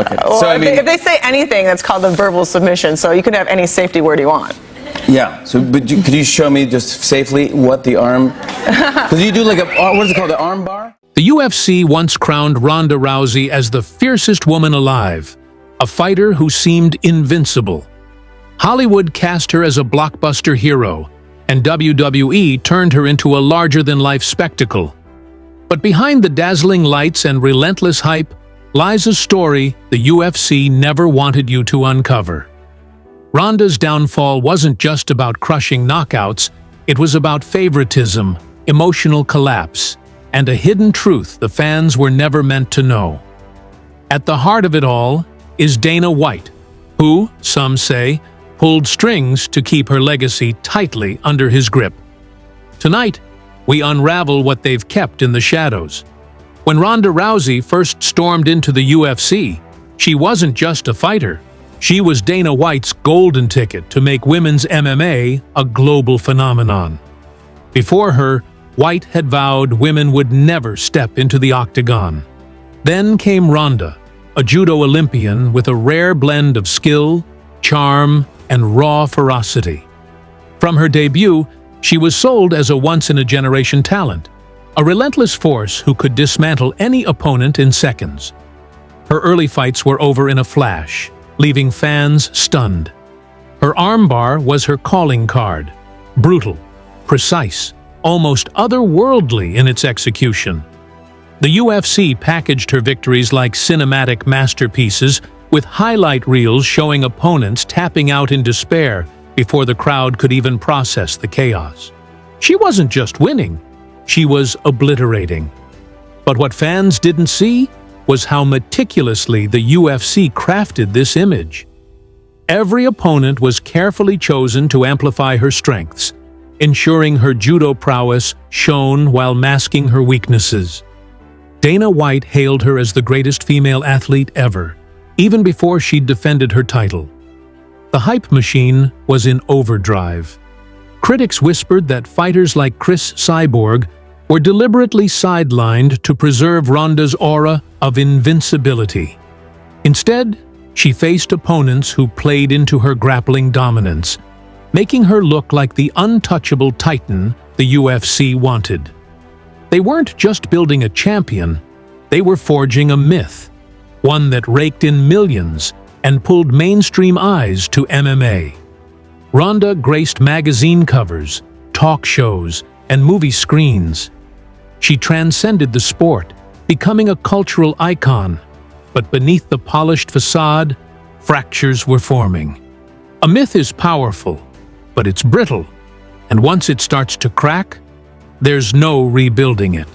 Okay. Well, So, I mean, if they say anything, that's called a verbal submission, so you can have any safety word you want. yeah. So, but could you show me just safely what the arm? Because you do like a, what is it called, the arm bar? The UFC once crowned Ronda Rousey as the fiercest woman alive, a fighter who seemed invincible. Hollywood cast her as a blockbuster hero, and WWE turned her into a larger-than-life spectacle. But behind the dazzling lights and relentless hype lies a story the UFC never wanted you to uncover. Ronda's downfall wasn't just about crushing knockouts, it was about favoritism, emotional collapse, and a hidden truth the fans were never meant to know. At the heart of it all is Dana White, who, some say, pulled strings to keep her legacy tightly under his grip. Tonight, we unravel what they've kept in the shadows. When Ronda Rousey first stormed into the UFC, she wasn't just a fighter. She was Dana White's golden ticket to make women's MMA a global phenomenon. Before her, White had vowed women would never step into the octagon. Then came Ronda, a judo Olympian with a rare blend of skill, charm, and raw ferocity. From her debut, she was sold as a once-in-a-generation talent, a relentless force who could dismantle any opponent in seconds. Her early fights were over in a flash, leaving fans stunned. Her armbar was her calling card, brutal, precise, almost otherworldly in its execution. The UFC packaged her victories like cinematic masterpieces, with highlight reels showing opponents tapping out in despair before the crowd could even process the chaos. She wasn't just winning, she was obliterating. But what fans didn't see was how meticulously the UFC crafted this image. Every opponent was carefully chosen to amplify her strengths, ensuring her judo prowess shone while masking her weaknesses. Dana White hailed her as the greatest female athlete ever, even before she'd defended her title. The hype machine was in overdrive. Critics whispered that fighters like Chris Cyborg were deliberately sidelined to preserve Ronda's aura of invincibility. Instead, she faced opponents who played into her grappling dominance, making her look like the untouchable titan the UFC wanted. They weren't just building a champion, they were forging a myth, one that raked in millions and pulled mainstream eyes to MMA. Ronda graced magazine covers, talk shows, and movie screens. She transcended the sport, becoming a cultural icon, but beneath the polished facade, fractures were forming. A myth is powerful, but it's brittle, and once it starts to crack, there's no rebuilding it.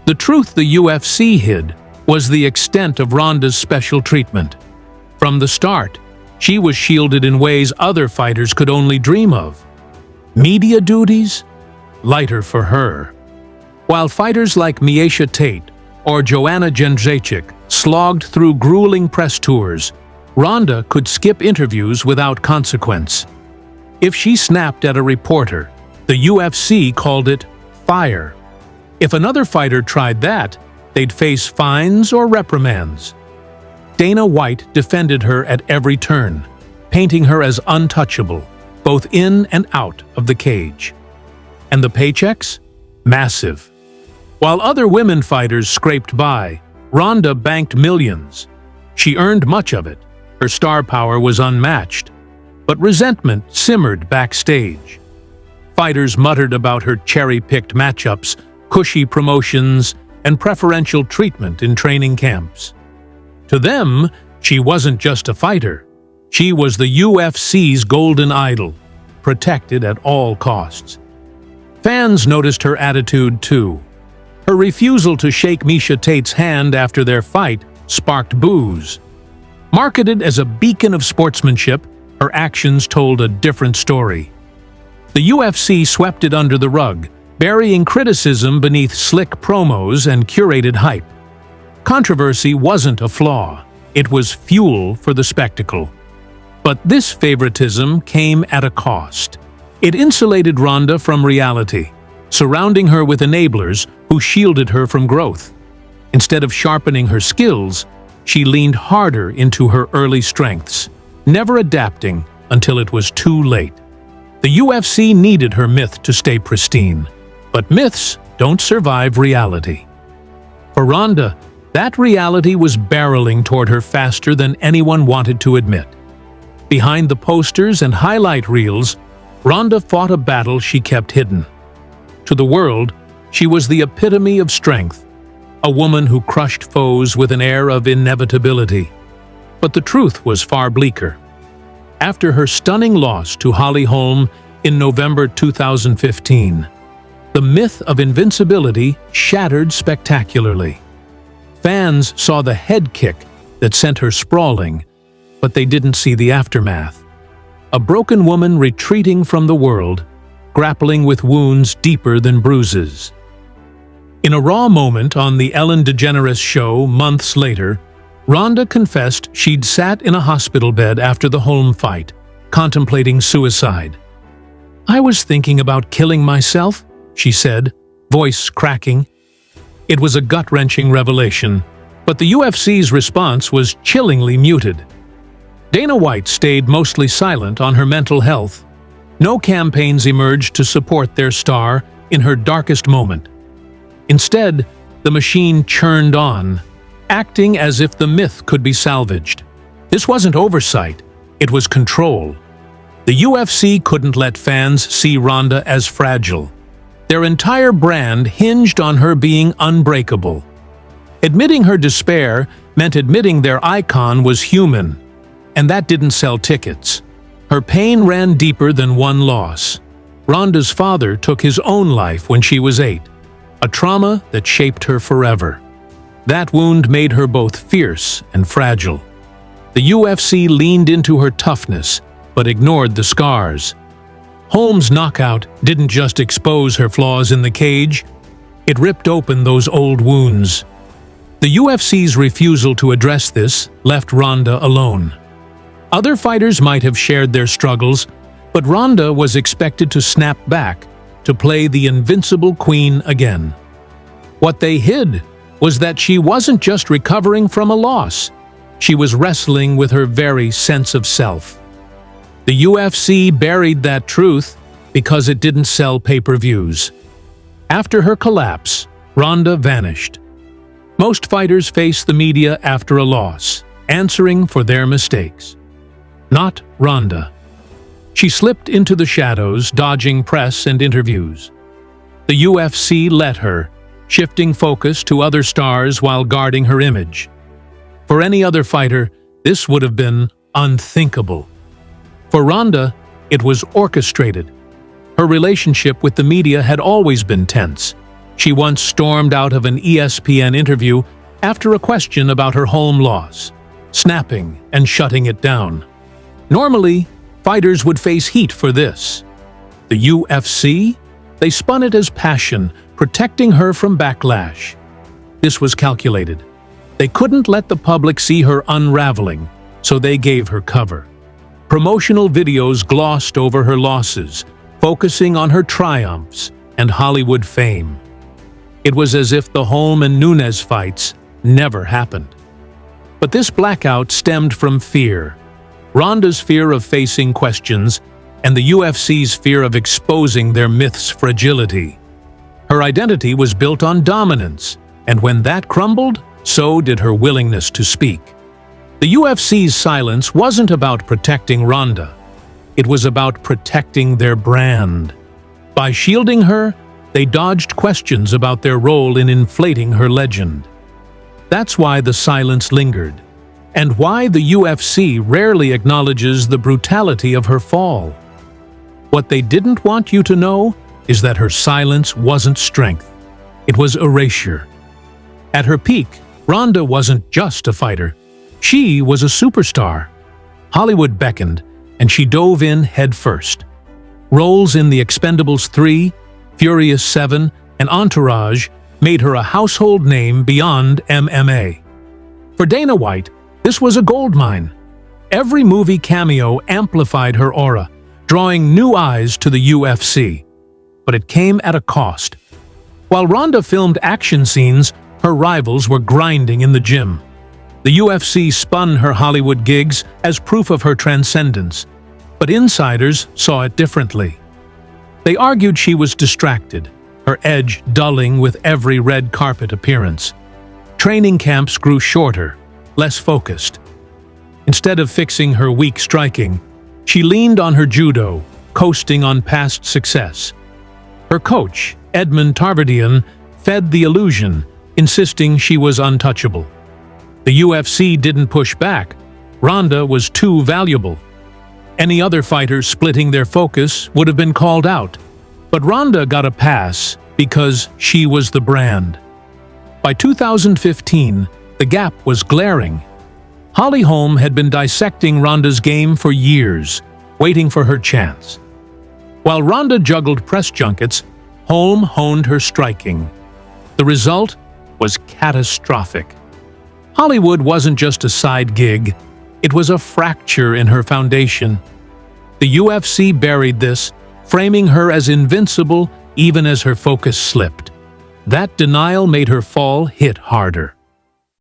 The truth the UFC hid was the extent of Ronda's special treatment. From the start, she was shielded in ways other fighters could only dream of. Media duties? Lighter for her. While fighters like Miesha Tate or Joanna Jędrzejczyk slogged through grueling press tours, Ronda could skip interviews without consequence. If she snapped at a reporter, the UFC called it fire. If another fighter tried that, they'd face fines or reprimands. Dana White defended her at every turn, painting her as untouchable, both in and out of the cage. And the paychecks? Massive. While other women fighters scraped by, Ronda banked millions. She earned much of it. Her star power was unmatched. But resentment simmered backstage. Fighters muttered about her cherry-picked matchups, cushy promotions, and preferential treatment in training camps. To them, she wasn't just a fighter. She was the UFC's golden idol, protected at all costs. Fans noticed her attitude too. Her refusal to shake Miesha Tate's hand after their fight sparked boos. Marketed as a beacon of sportsmanship, her actions told a different story. The UFC swept it under the rug, burying criticism beneath slick promos and curated hype. Controversy wasn't a flaw, it was fuel for the spectacle. But this favoritism came at a cost. It insulated Ronda from reality, surrounding her with enablers who shielded her from growth. Instead of sharpening her skills, she leaned harder into her early strengths, never adapting until it was too late. The UFC needed her myth to stay pristine, but myths don't survive reality. For Ronda, that reality was barreling toward her faster than anyone wanted to admit. Behind the posters and highlight reels, Ronda fought a battle she kept hidden. To the world, she was the epitome of strength, a woman who crushed foes with an air of inevitability. But the truth was far bleaker. After her stunning loss to Holly Holm in November 2015, the myth of invincibility shattered spectacularly. Fans saw the head kick that sent her sprawling, but they didn't see the aftermath. A broken woman retreating from the world, grappling with wounds deeper than bruises. In a raw moment on the Ellen DeGeneres show months later, Ronda confessed she'd sat in a hospital bed after the Holm fight, contemplating suicide. "I was thinking about killing myself," she said, voice cracking. It was a gut-wrenching revelation, but the UFC's response was chillingly muted. Dana White stayed mostly silent on her mental health. No campaigns emerged to support their star in her darkest moment. Instead, the machine churned on, acting as if the myth could be salvaged. This wasn't oversight, it was control. The UFC couldn't let fans see Ronda as fragile. Their entire brand hinged on her being unbreakable. Admitting her despair meant admitting their icon was human, and that didn't sell tickets. Her pain ran deeper than one loss. Ronda's father took his own life when she was 8, a trauma that shaped her forever. That wound made her both fierce and fragile. The UFC leaned into her toughness, but ignored the scars. Holm's knockout didn't just expose her flaws in the cage, it ripped open those old wounds. The UFC's refusal to address this left Ronda alone. Other fighters might have shared their struggles, but Ronda was expected to snap back, to play the invincible queen again. What they hid was that she wasn't just recovering from a loss, she was wrestling with her very sense of self. The UFC buried that truth because it didn't sell pay-per-views. After her collapse, Ronda vanished. Most fighters face the media after a loss, answering for their mistakes. Not Ronda. She slipped into the shadows, dodging press and interviews. The UFC let her, shifting focus to other stars while guarding her image. For any other fighter, this would have been unthinkable. For Ronda, it was orchestrated. Her relationship with the media had always been tense. She once stormed out of an ESPN interview after a question about her Holm loss, snapping and shutting it down. Normally, fighters would face heat for this. The UFC? They spun it as passion, protecting her from backlash. This was calculated. They couldn't let the public see her unraveling, so they gave her cover. Promotional videos glossed over her losses, focusing on her triumphs and Hollywood fame. It was as if the Holm and Nunes fights never happened. But this blackout stemmed from fear. Ronda's fear of facing questions and the UFC's fear of exposing their myth's fragility. Her identity was built on dominance, and when that crumbled, so did her willingness to speak. The UFC's silence wasn't about protecting Ronda. It was about protecting their brand. By shielding her, they dodged questions about their role in inflating her legend. That's why the silence lingered, and why the UFC rarely acknowledges the brutality of her fall. What they didn't want you to know is that her silence wasn't strength. It was erasure. At her peak, Ronda wasn't just a fighter. She was a superstar. Hollywood beckoned, and she dove in headfirst. Roles in The Expendables 3, Furious 7, and Entourage made her a household name beyond MMA. For Dana White, this was a goldmine. Every movie cameo amplified her aura, drawing new eyes to the UFC. But it came at a cost. While Ronda filmed action scenes, her rivals were grinding in the gym. The UFC spun her Hollywood gigs as proof of her transcendence, but insiders saw it differently. They argued she was distracted, her edge dulling with every red carpet appearance. Training camps grew shorter, less focused. Instead of fixing her weak striking, she leaned on her judo, coasting on past success. Her coach, Edmund Tarverdyan, fed the illusion, insisting she was untouchable. The UFC didn't push back. Ronda was too valuable. Any other fighter splitting their focus would have been called out. But Ronda got a pass because she was the brand. By 2015, the gap was glaring. Holly Holm had been dissecting Ronda's game for years, waiting for her chance. While Ronda juggled press junkets, Holm honed her striking. The result was catastrophic. Hollywood wasn't just a side gig, it was a fracture in her foundation. The UFC buried this, framing her as invincible even as her focus slipped. That denial made her fall hit harder.